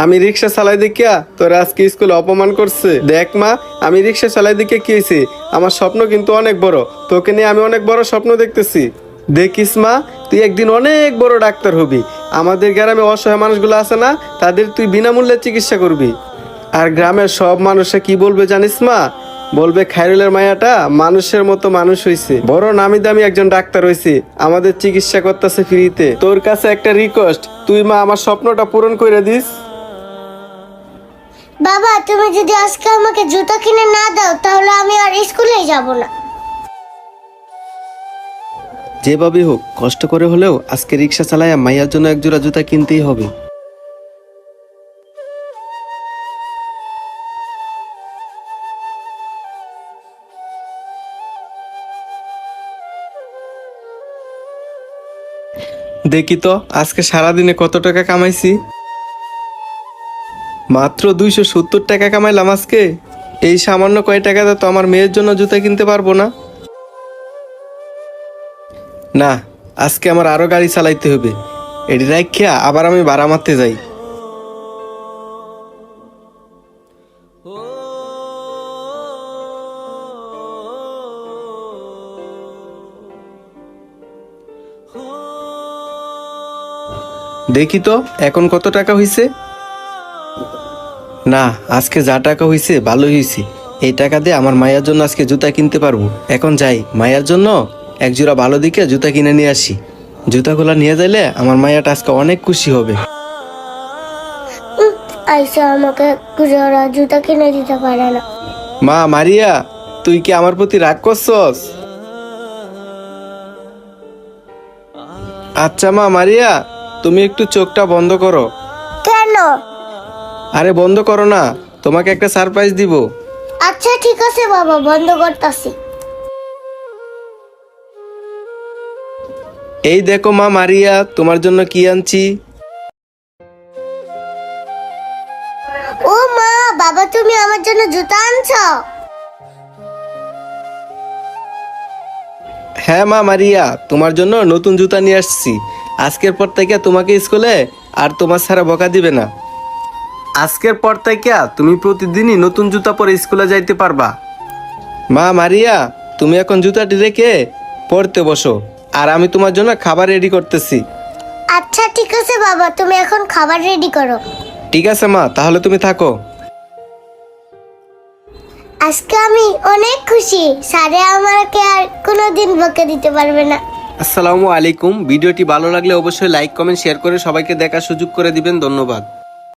আমি রিক্সা চালাই দেখিয়া তোর আজকে স্কুলে অপমান করছে। দেখ মা, আমি রিক্সা চালাই দেখিয়া কি হয়েছে, আমার স্বপ্ন কিন্তু অনেক বড়। তোকে নিয়ে আমি অনেক বড় স্বপ্ন দেখতেছি। দেখিস মা, তুই একদিন অনেক বড় ডাক্তার হবি। আমাদের গ্রামে অসহায় মানুষগুলো আছে না, তাদের তুই বিনামূল্যে চিকিৎসা করবি। আর গ্রামের সব মানুষরা কি বলবে জানিস মা? বলবে খায়রুলের মায়াটা মানুষের মতো মানুষ হইছে, বড় নামি দামি একজন ডাক্তার হইছে, আমাদের চিকিৎসা করতেছে ফ্রিতে। তোর কাছে একটা রিকোয়েস্ট, তুই মা আমার স্বপ্নটা পূরণ করে দিস। বাবা, তুমি যদি আজকে আমাকে জুতা কিনে না দাও তাহলে আমি আর স্কুলে যাব না। যেভাবে হোক কষ্ট করে হলেও আজকে রিক্সা চালায়া মাইয়ার জন্য এক জোড়া জুতা কিনতেই হবে। দেখি তো আজকে সারাদিনে কত টাকা কামাইছি। মাত্র 270 টাকা কামাইলাম আজকে। এই সামান্য কয় টাকাতে তো আমার মেয়ের জন্য জুতা কিনতে পারবো না। না, আজকে আমার আরো গাড়ি চালাইতে হবে। এটি রাখিয়া আবার আমি ভাড়া মারতে যাই। দেখি তো এখন কত টাকা হইছে। না, আজকে যা টাকা হইছে ভালোই হইছে। এই টাকা দিয়ে আমার মায়ের জন্য আজকে জুতা কিনতে পারবো। এখন যাই, মায়ের জন্য এক জোড়া ভালো দিকে জুতা কিনে নিয়ে আসি। জুতাগুলা নিয়ে যাইলে আমার মায়াটা আজকে অনেক খুশি হবে। আইসা আমাকে জুতা কিনে দিতে পারে না। মা মারিয়া, তুই কি আমার প্রতি রাগ করছস? আচ্ছা মা মারিয়া, তুমি একটু চোখটা বন্ধ করো। কেন? আরে বন্ধ করো না, তোমাকে একটা সারপ্রাইজ দিব। আচ্ছা ঠিক আছে বাবা, বন্ধ করতাছি। এই দেখো মা মারিয়া, তোমার জন্য কি আনছি। ও মা, বাবা তুমি আমার জন্য জুতা আনছো? হ্যাঁ মা মারিয়া, তোমার জন্য নতুন জুতা নিয়ে আসছি। আজকের পর থেকে তোমাকে স্কুলে আর তোমার ছাড়া বকা দিবে না। আজকের পর থেকে তুমি প্রতিদিনই নতুন জুতা পরে স্কুলে যাইতে পারবা। মা মারিয়া, তুমি এখন জুতাটি রেখে পড়তে বসো, আর আমি তোমার জন্য খাবার রেডি করতেছি। আচ্ছা ঠিক আছে বাবা, তুমি এখন খাবার রেডি করো। ঠিক আছে মা, তাহলে তুমি থাকো। আজকে আমি অনেক খুশি, স্যারে আমাকে আর কোনোদিন বকে দিতে পারবে না। আসসালামু আলাইকুম। ভিডিওটি ভালো লাগলে অবশ্যই লাইক কমেন্ট শেয়ার করে সবাইকে দেখার সুযোগ করে দিবেন। ধন্যবাদ।